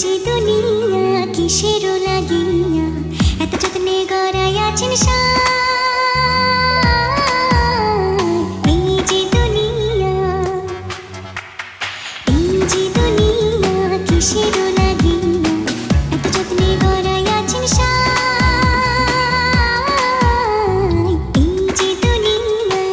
যে দুনিয়া কিসের লাগিয়া এত যত্নে গড়াই আছেন এই যে দুনিয়া কিসের লাগিয়া এত যত্নে গড়াই আছেন এই যে দুনিয়া।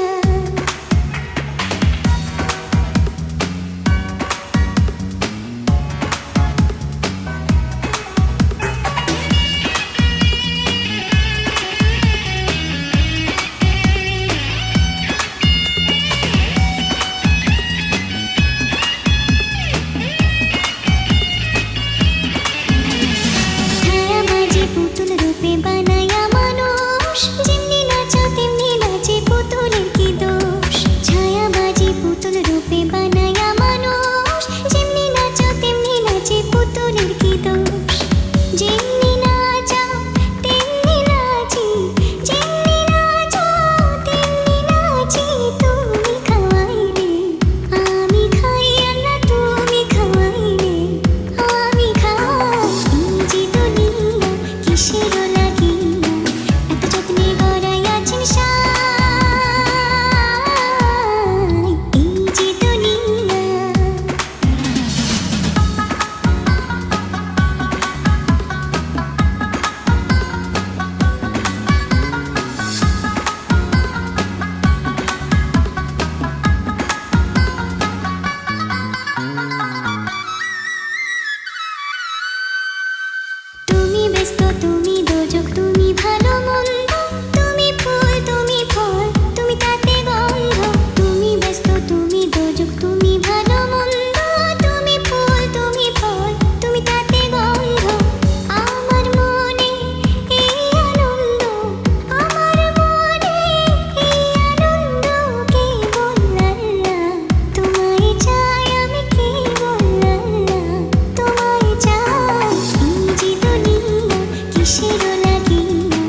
তুমি দোজক তুমি ভালো মন্দ তুমি ফুল তুমি ফল তুমি তাতে গন্ধ তুমি ব্যস্ত তুমি দোজক তুমি ভালো মন্দ তুমি ফুল তুমি ফল তুমি তাতে গন্ধ আমার মনে এই আনন্দ আমার মনে এই আনন্দ কেবল আল্লাহ তোমায় চাই আমি কেবল আল্লাহ তোমায় চাই এই যে দুনিয়া কিসের লাগিয়া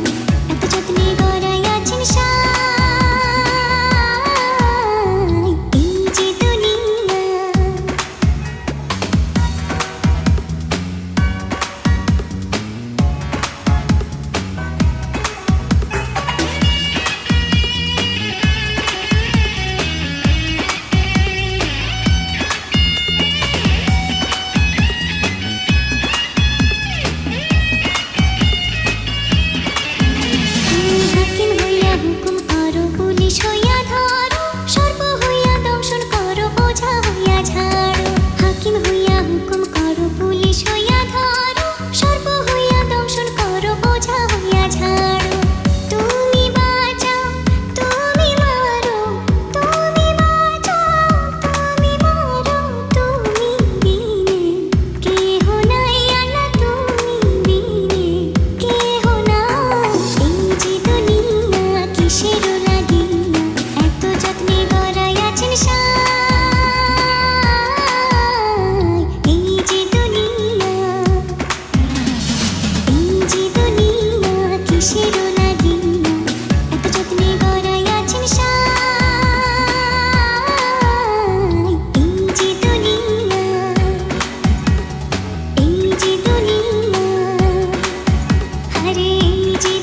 এত যত্নে গড়াই আছেন এই যে দুনিয়া। হাকিম হইয়া হুকুম করো পুলিশ হইয়া ধরো সর্প হইয়া দংশন করো বোঝা হইয়া ঝাড়ো হাকিম হইয়া হুকুম করো পুলিশ হইয়া ধরো সর্প হইয়া দংশন করো বোঝা হইয়া ঝাড়ো তুমি বাঁচাও তুমি মারো তুমি বাঁচাও তুমি মারো তুমি বিনে কেহ নাই আল্লাহ তুমি বিনে কেহ নাই এই যে দুনিয়া কিসের লাগিয়া এত যত্নে গড়াই আছেন এই যে দুনিয়া কিসের লাগিয়া এত যত্নে গড়াই আছেন এই যে দুনিয়া আরে এই যে